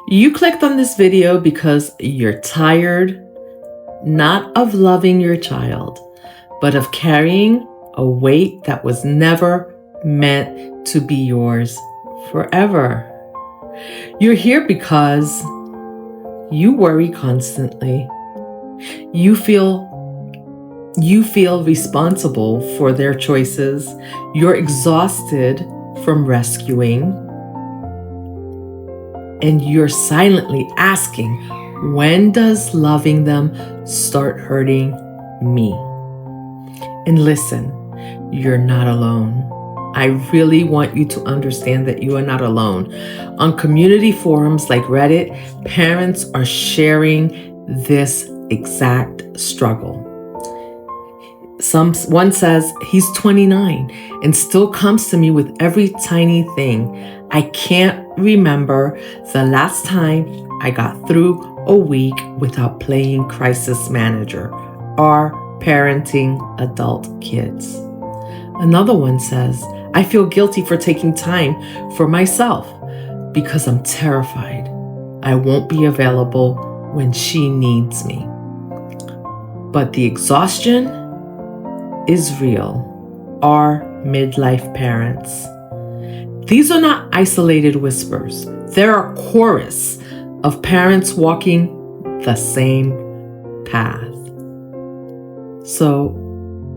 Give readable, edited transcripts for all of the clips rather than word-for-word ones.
You clicked on this video because you're tired, not of loving your child, but of carrying a weight that was never meant to be yours forever. You're here because you worry constantly. You feel responsible for their choices. You're exhausted from rescuing. And you're silently asking, when does loving them start hurting me? And listen, you're not alone. I really want you to understand that you are not alone. On community forums like Reddit, parents are sharing this exact struggle. One says he's 29 and still comes to me with every tiny thing. I can't remember the last time I got through a week without playing crisis manager or parenting adult kids. Another one says, I feel guilty for taking time for myself because I'm terrified I won't be available when she needs me. But the exhaustion is real. Our midlife parents. These are not isolated whispers. They're a chorus of parents walking the same path. So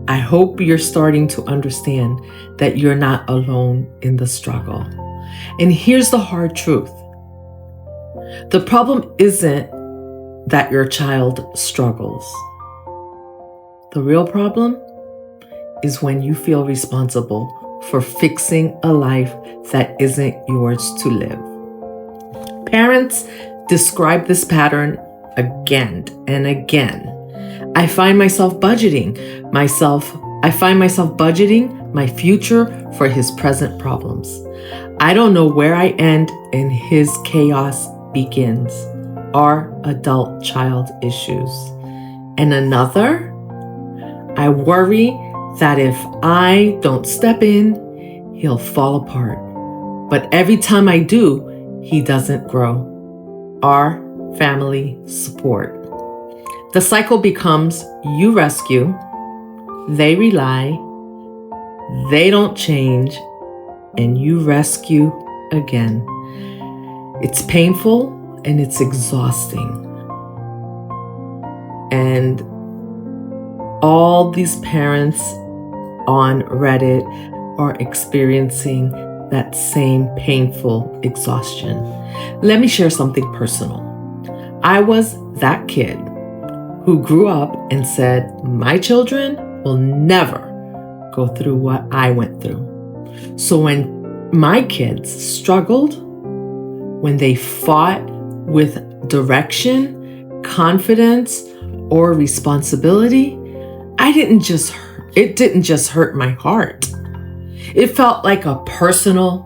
I hope you're starting to understand that you're not alone in the struggle. And here's the hard truth. The problem isn't that your child struggles. The real problem is when you feel responsible for fixing a life that isn't yours to live. Parents describe this pattern again and again. I find myself budgeting my future for his present problems. I don't know where I end and his chaos begins. Our adult child issues. And another, I worry that if I don't step in, he'll fall apart. But every time I do, he doesn't grow. Our family support. The cycle becomes you rescue, they rely, they don't change, and you rescue again. It's painful and it's exhausting. And all these parents on Reddit are experiencing that same painful exhaustion. Let me share something personal. I was that kid who grew up and said, my children will never go through what I went through. So when my kids struggled, when they fought with direction, confidence, or responsibility, it didn't just hurt my heart. It felt like a personal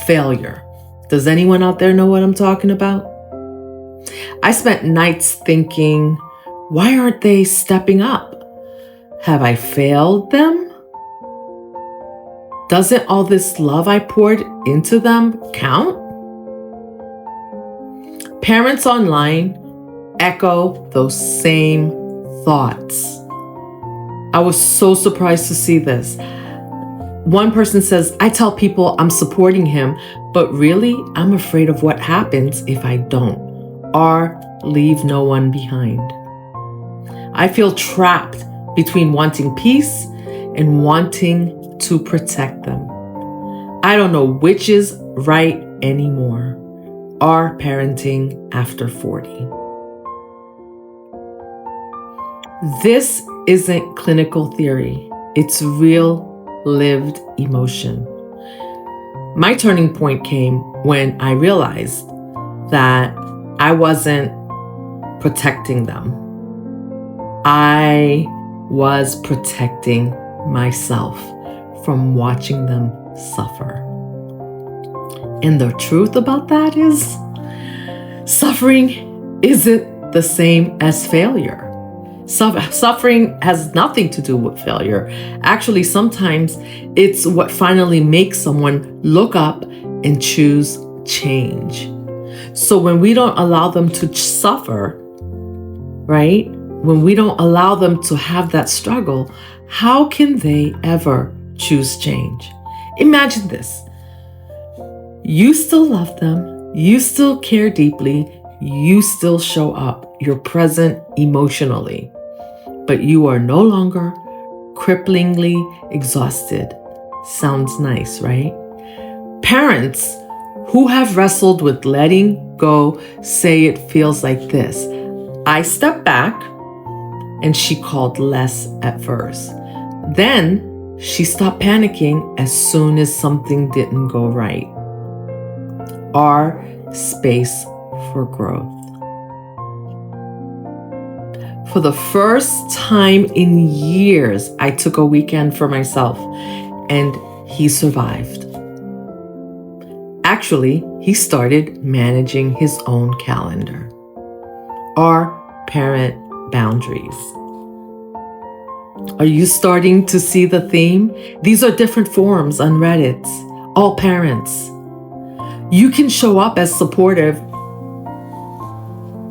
failure. Does anyone out there know what I'm talking about? I spent nights thinking, why aren't they stepping up? Have I failed them? Doesn't all this love I poured into them count? Parents online echo those same thoughts. I was so surprised to see this. One person says, I tell people I'm supporting him, but really I'm afraid of what happens if I don't, or leave no one behind. I feel trapped between wanting peace and wanting to protect them. I don't know which is right anymore. Our parenting after 40. This isn't clinical theory. It's real lived emotion. My turning point came when I realized that I wasn't protecting them. I was protecting myself from watching them suffer. And the truth about that is, suffering isn't the same as failure. Suffering has nothing to do with failure. Actually, sometimes it's what finally makes someone look up and choose change. So when we don't allow them to suffer, right? When we don't allow them to have that struggle, how can they ever choose change? Imagine this. You still love them. You still care deeply. You still show up. You're present emotionally. But you are no longer cripplingly exhausted. Sounds nice, right? Parents who have wrestled with letting go say it feels like this. I stepped back and she called less at first. Then she stopped panicking as soon as something didn't go right. Our space for growth. For the first time in years, I took a weekend for myself, and he survived. Actually, he started managing his own calendar. Our parent boundaries. Are you starting to see the theme? These are different forms on Reddit. All parents. You can show up as supportive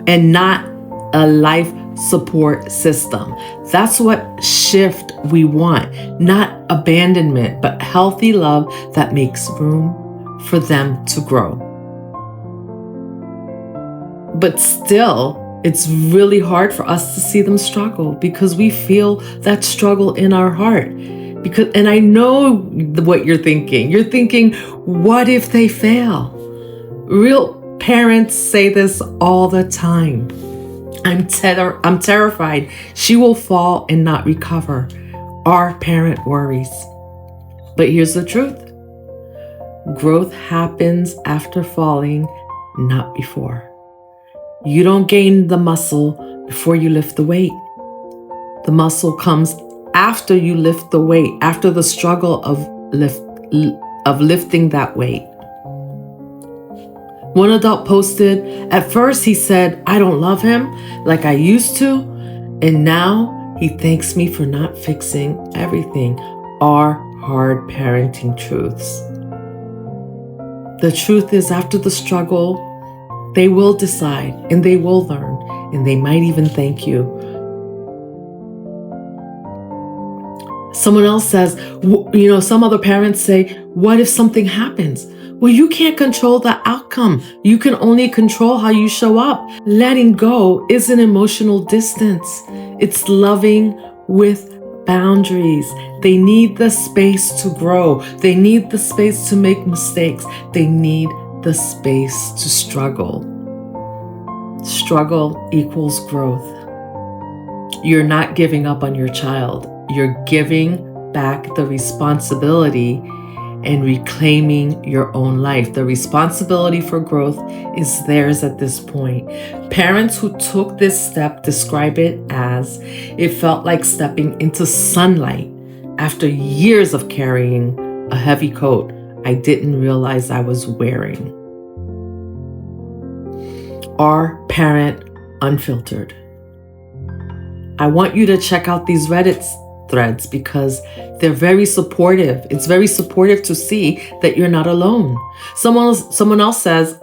and not a life support system. That's what shift we want, not abandonment, but healthy love that makes room for them to grow. But still, it's really hard for us to see them struggle because we feel that struggle in our heart. And I know what you're thinking. You're thinking, what if they fail? Real parents say this all the time. I'm terrified she will fall and not recover. Our parent worries. But here's the truth. Growth happens after falling, not before. You don't gain the muscle before you lift the weight. The muscle comes after you lift the weight, after the struggle of lifting that weight. One adult posted, at first he said, I don't love him like I used to, and now he thanks me for not fixing everything. Our hard parenting truths. The truth is, after the struggle, they will decide and they will learn, and they might even thank you. Someone else says, some other parents say, what if something happens? Well, you can't control the outcome. You can only control how you show up. Letting go is an emotional distance. It's loving with boundaries. They need the space to grow. They need the space to make mistakes. They need the space to struggle. Struggle equals growth. You're not giving up on your child. You're giving back the responsibility and reclaiming your own life. The responsibility for growth is theirs at this point. Parents who took this step describe it as, it felt like stepping into sunlight after years of carrying a heavy coat I didn't realize I was wearing. Our parent unfiltered. I want you to check out these Reddit threads because they're very supportive. It's very supportive to see that you're not alone. Someone else says,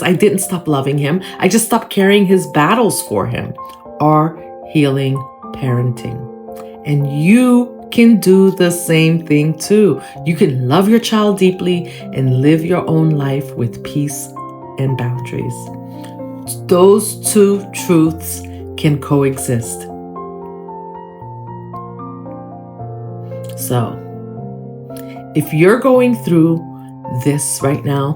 I didn't stop loving him. I just stopped carrying his battles for him. Our healing parenting. And you can do the same thing too. You can love your child deeply and live your own life with peace and boundaries. Those two truths can coexist. So, if you're going through this right now,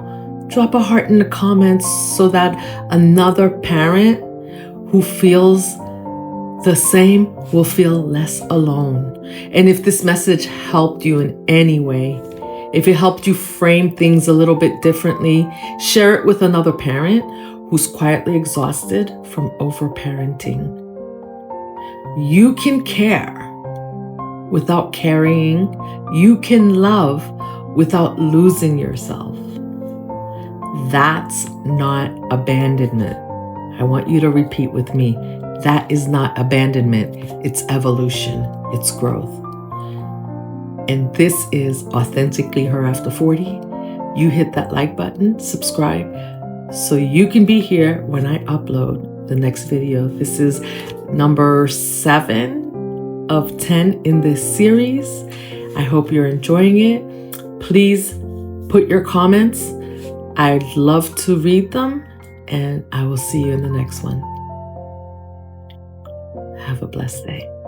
drop a heart in the comments so that another parent who feels the same will feel less alone. And if this message helped you in any way, if it helped you frame things a little bit differently, share it with another parent who's quietly exhausted from overparenting. You can care without carrying. You can love without losing yourself. That's not abandonment. I want you to repeat with me. That is not abandonment. It's evolution. It's growth. And this is Authentically Her After 40. You hit that like button, subscribe, so you can be here when I upload the next video. This is number 7 of 10 in this series. I hope you're enjoying it. Please put your comments. I'd love to read them, and I will see you in the next one. Have a blessed day.